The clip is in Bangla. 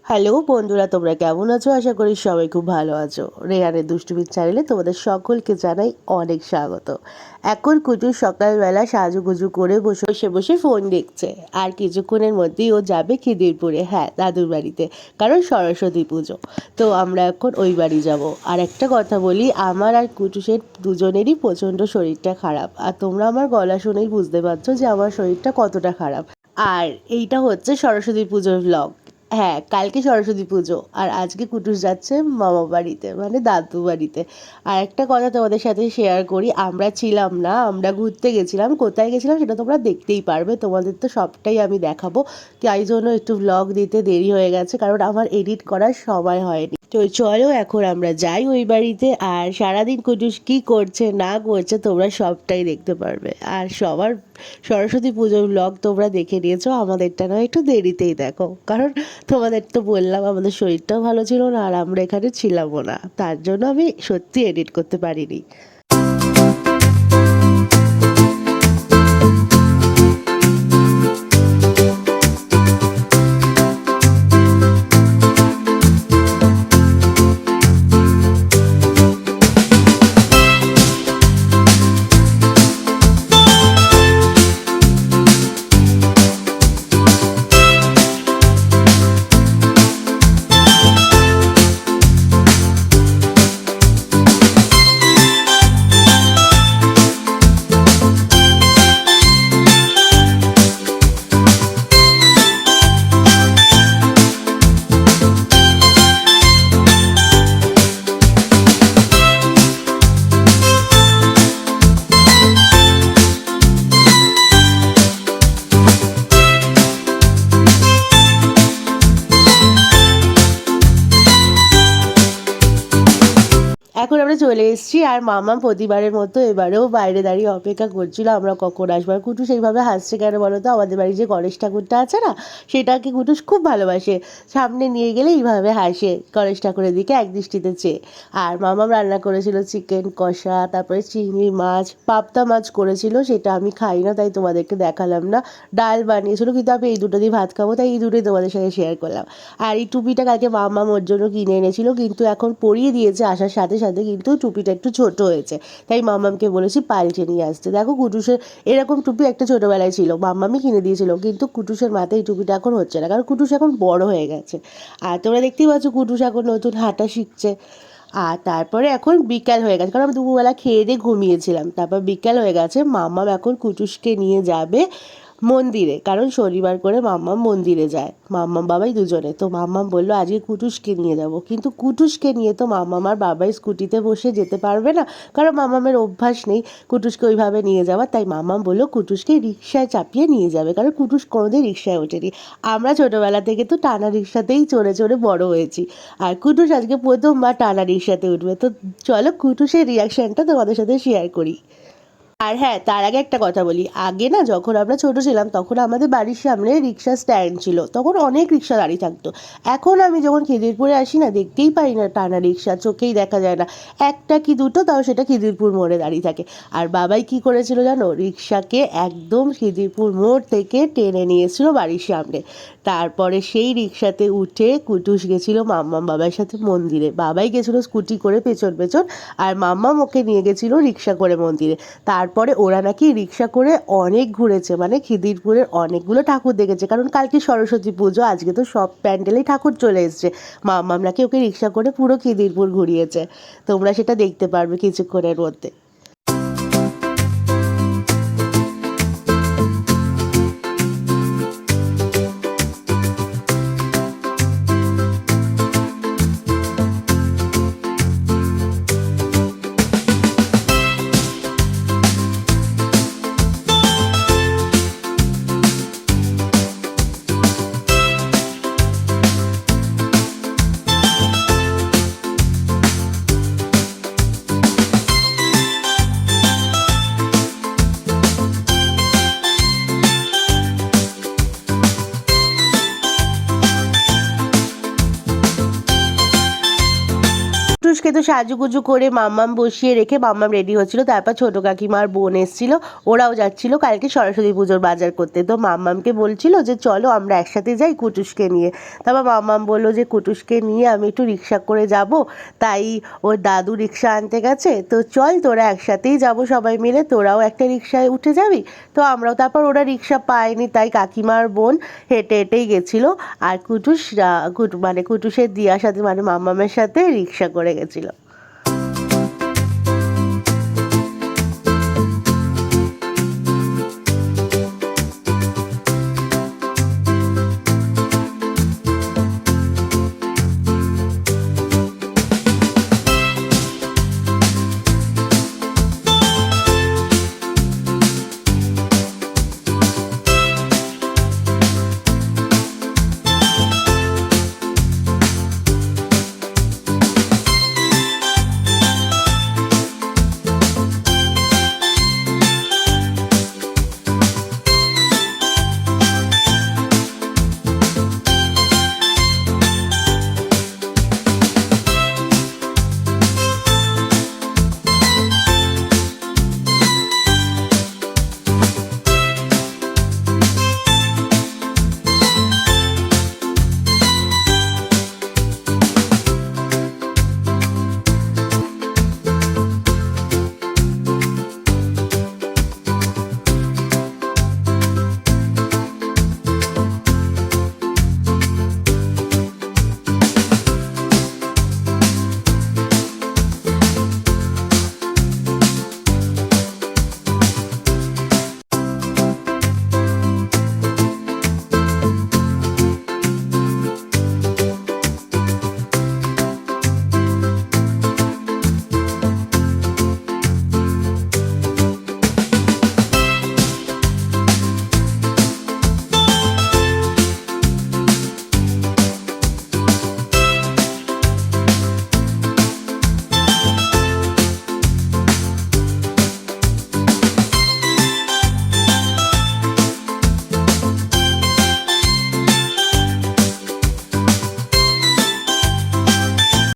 হ্যালো বন্ধুরা, তোমরা কেমন আছো? আশা করি সবাই খুব ভালো আছো। রেহানের দুষ্টুমির চ্যানেলে তোমাদের সকলকে জানাই অনেক স্বাগত। এখন কুটু সকালবেলা সাজুগুজু করে বসে বসে বসে ফোন দেখছে। আর কিছুক্ষণের মধ্যেই ও যাবে খিদিরপুরে, হ্যাঁ দাদুর বাড়িতে, কারণ সরস্বতী পুজো। তো আমরা এখন ওই বাড়ি যাব। আর একটা কথা বলি, আমার আর কুটুসের দুজনেরই প্রচণ্ড শরীরটা খারাপ। আর তোমরা আমার গলা শুনেই বুঝতে পারছো যে আমার শরীরটা কতটা খারাপ। আর এইটা হচ্ছে সরস্বতী পুজোর ব্লগ। হ্যাঁ, কালকে সরস্বতী পুজো আর আজকে কুটুস যাচ্ছে মামা বাড়িতে, মানে দাদু বাড়িতে। আর একটা কথা তোমাদের সাথে শেয়ার করি, আমরা ছিলাম না, আমরা ঘুরতে গেছিলাম। কোথায় গেছিলাম সেটা তোমরা দেখতেই পারবে, তোমাদের তো সবটাই আমি দেখাবো। তাই জন্য একটু ব্লগ দিতে দেরি হয়ে গেছে, কারণ আমার এডিট করার সময় হয়নি। তো চলো এখন আমরা যাই ওই বাড়িতে, আর সারাদিন কুটুস কি করছে না করছে তোমরা সবটাই দেখতে পারবে। আর সবার সরস্বতী পুজোর ব্লগ তোমরা দেখে নিয়েছো, আমাদেরটা নয় একটু দেরিতেই দেখো, কারণ তোমাদের তো বললাম আমাদের শরীরটাও ভালো ছিল না, আর আমরা এখানে ছিলামও না, তার জন্য আমি সত্যি এডিট করতে পারিনি। এখন আমরা চলে এসেছি, আর মামা প্রতিবারের মতো এবারেও বাইরে দাঁড়িয়ে অপেক্ষা করছিল আমরা কখন আসবার। কুটুস এইভাবে হাসছে কেন বলো তো? আমাদের বাড়ির যে গণেশ ঠাকুরটা আছে না, সেটাকে কুটুস খুব ভালোবাসে। সামনে নিয়ে গেলে এইভাবে হাসে গণেশ ঠাকুরের দিকে এক দৃষ্টিতে চেয়ে। আর মামাম রান্না করেছিল চিকেন কষা, তারপরে চিংড়ি মাছ, পাবদা মাছ করেছিল, সেটা আমি খাই না তাই তোমাদেরকে দেখালাম না। ডাল বানিয়েছিল, কিন্তু আমি এই দুটো দিয়ে ভাত খাবো তাই এই দুটোই তোমাদের সাথে শেয়ার করলাম। আর এই টুপিটা কালকে মামাম ওর জন্য কিনে এনেছিল, কিন্তু এখন পরিয়ে দিয়েছে আসার সাথে সাথে, কিন্তু টুপিটা একটু ছোট হয়েছে, তাই মামামকে বলেছি পাল্টে নিয়ে আসতে। দেখো কুটুসের এরকম টুপি একটা ছোটবেলায় ছিল, মাম্মামি কিনে দিয়েছিল, কিন্তু কুটুসের মাথায় এই টুপিটা এখন হচ্ছে না, কারণ কুটুস এখন বড় হয়ে গেছে। আর তোমরা দেখতেই পাচ্ছ কুটুস এখন নতুন হাঁটা শিখছে। আর তারপরে এখন বিকাল হয়ে গেছে, কারণ আমি দুপুরবেলা খেয়ে দিয়ে ঘুমিয়েছিলাম, তারপর বিকাল হয়ে গেছে। মাম্মাম এখন কুটুসকে নিয়ে যাবে মন্দিরে, কারণ শনিবার করে মাম্মাম মন্দিরে যায়, মাম্মাম বাবাই দুজনে। তো মাম্মাম বললো আজকে কুটুসকে নিয়ে যাব, কিন্তু কুটুসকে নিয়ে তো মাম্মাম আর বাবাই স্কুটিতে বসে যেতে পারবে না, কারণ মাম্মামের অভ্যাস নেই কুটুসকে ওইভাবে নিয়ে যাওয়ার। তাই মাম্মাম বললো কুটুসকে রিক্সায় চাপিয়ে নিয়ে যাবে, কারণ কুটুস কোনোদিন রিক্সায় ওঠেনি। আমরা ছোটোবেলা থেকে তো টানা রিক্সাতেই চড়ে চড়ে বড় হয়েছি, আর কুটুস আজকে প্রথমবার টানা রিক্সাতে উঠবে। তো চলো কুটুসের রিয়াকশানটা তোমাদের সাথে শেয়ার করি। আর হ্যাঁ, তার আগে একটা কথা বলি, আগে না যখন আমরা ছোট ছিলাম তখন আমাদের বাড়ির সামনে রিক্সা স্ট্যান্ড ছিল, তখন অনেক রিক্সা দাঁড়িয়ে থাকতো। এখন আমি যখন খিদিরপুরে আসি না, দেখতেই পাই না টানা রিক্সা, চোখেই দেখা যায় না। একটা কি দুটো, তাও সেটা খিদিরপুর মোড়ে দাঁড়িয়ে থাকে। আর বাবাই কি করেছিল জানো, রিক্সাকে একদম খিদিরপুর মোড় থেকে টেনে নিয়ে এসেছিল বাড়ির সামনে। তারপরে সেই রিক্সাতে উঠে কুটুস গেছিল মাম্মাম বাবার সাথে মন্দিরে, বাবাই গেছিলো স্কুটি করে পেছন পেছন, আর মাম্মাম ওকে নিয়ে গেছিলো রিক্সা করে মন্দিরে। তারপরে ওরা নাকি রিক্সা করে অনেক ঘুরেছে, মানে খিদিরপুরের অনেকগুলো ঠাকুর দেখেছে, কারণ কালকে সরস্বতী পুজো, আজকে তো সব প্যান্ডেলেই ঠাকুর চলে এসছে। মাম্মাম নাকি ওকে রিক্সা করে পুরো খিদিরপুর ঘুরিয়েছে। তোমরা সেটা দেখতে পারবে কিছুক্ষণের মধ্যে। কুটুসকে তো সাজুগুজু করে মাম্মাম বসিয়ে রেখে মাম্মাম রেডি হচ্ছিল, তারপর ছোটো কাকিমার বোন এসেছিল, ওরাও যাচ্ছিল কালকে সরস্বতী পুজোর বাজার করতে। তো মাম্মামকে বলছিল যে চলো আমরা একসাথে যাই কুটুসকে নিয়ে। তারপর মাম্মাম বললো যে কুটুসকে নিয়ে আমি একটু রিক্সা করে যাব, তাই ওর দাদু রিক্সা আনতে গেছে, তো চল তোরা একসাথেই যাব সবাই মিলে, তোরাও একটা রিক্সায় উঠে যাবি। তো আমরাও, তারপর ওরা রিক্সা পায়নি তাই কাকিমার বোন হেঁটে হেঁটেই গেছিলো, আর কুটুসের দিয়ার সাথে মানে মাম্মামের সাথে রিক্সা করে গেছিলো।